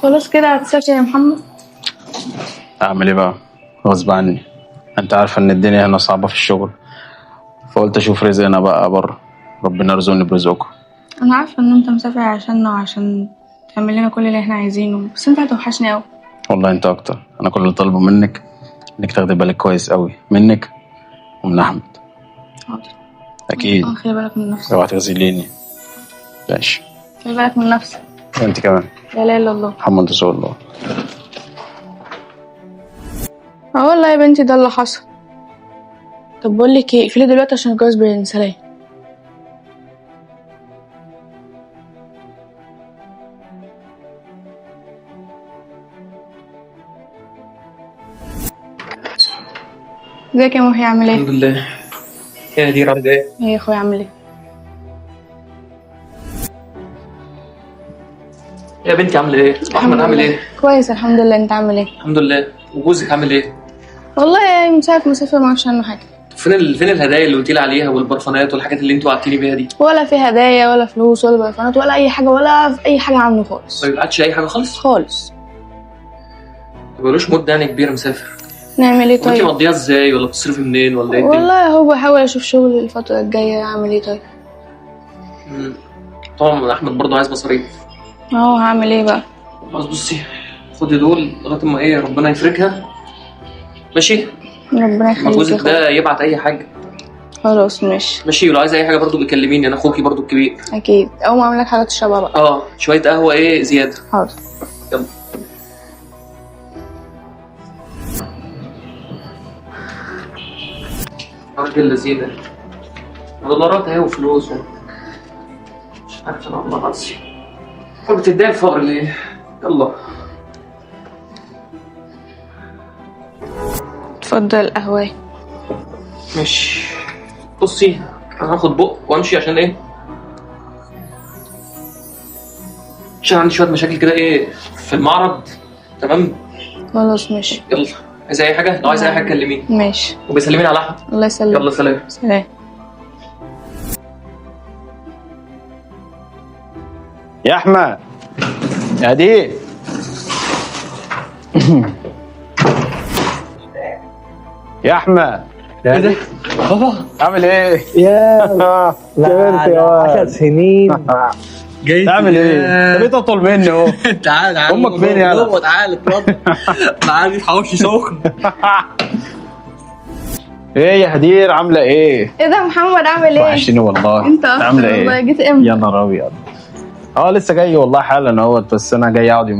خلاص كده هتسافر يا محمد؟ اعمل ايه بقى؟ غصب عني. انت عارفه ان الدنيا هنا صعبه في الشغل، فقلت اشوف رزقنا بقى بره. ربنا يرزقني برزقكم. انا عارفه ان انت مسافر عشاننا وعشان تعمل لنا كل اللي احنا عايزينه، بس انت هتوحشني قوي. والله انت اكتر. انا كل اللي طالبه منك انك تاخدي بالك كويس قوي منك ومن احمد. حاضر. اكيد. خلي بالك من نفسك. اوعى تغزليني. ماشي. خلي بالك من نفسك. وانت كمان. لا اله الا الله محمد رسول الله. والله يا بنتي ده اللي حصل. طب بقول لك ايه، اقفلي دلوقتي عشان الجواز بين سلام. ازيك يا محي، عامل ايه؟ الحمد لله. يا دي عامل ايه؟ ايه يا اخويا، عامل ايه؟ يا بنتي عامل ايه؟ احمد عامل ايه؟ كويس الحمد لله، انت عامل ايه؟ الحمد لله. وجوزك عامل ايه؟ والله من ساعه ما سافر ما اعرفش عنه حاجه. فين الهدايا اللي قلت لي عليها والبرفانات والحاجات اللي انتوا وعدتيني بيها دي؟ ولا في هدايا ولا فلوس ولا برفانات ولا اي حاجه، ولا في اي حاجه عنه خالص. طيب قعدش اي حاجه خالص؟ خالص. ما بقالوش مده يعني كبيره مسافر. نعمل ايه وانتي طيب؟ مقضيها ازاي ولا بتصرفي منين ولا ايه الدنيا؟ والله هو بحاول اشوف شغل الفتره الجايه، اعمل ايه طيب؟ طبعا احمد برضه عايز مصاريف. اهو هعمل ايه بقى؟ خلاص بصي، خدي دول لغايه ما ايه ربنا يفرجها. ماشي؟ ربنا ما يخليك يا جوزك اخويا. ده يبعت اي حاجه. خلاص ماشي. ماشي، ولو عايز اي حاجه برضه بيكلميني، انا اخوكي برضه الكبير. اكيد، اول ما اعمل لك حاجه تشربها بقى. شويه قهوه ايه زياده. حاضر. يلا. راجل اللذيذ دولارات اهي وفلوس مش عارف انا والله العظيم. طب بتدعي الفقر ليه؟ يلا. اتفضل قهوه. ماشي. بصي انا هاخد بق وامشي عشان ايه؟ عشان عندي شويه مشاكل كده ايه في المعرض. تمام. خلاص ماشي. يلا. عايز اي حاجه؟ لو عايز اي حاجه كلميني. ماشي. وبيسلميني على احمد. الله يسلمك. يلا سلام. سلام. يا احمد. يا دي. يا احمد. ايه ده؟ بابا عامل ايه؟ يا كبرت يا 10 واد. سنين جاي تعمل ايه؟ انت بقيت اطول مني اهو. تعال امك فين يا جوه تعال اتفضل. انا عندي حواوشي سخن. ايه يا هدير، عامله ايه؟ ايه ده محمد، عامل ايه؟ وحشتني والله. انت أكتر عامله والله. ايه؟ جيت امتى؟ يا نهار ابيض. لسه جاي والله حالا اهوت، بس انا جاي اقعد يومين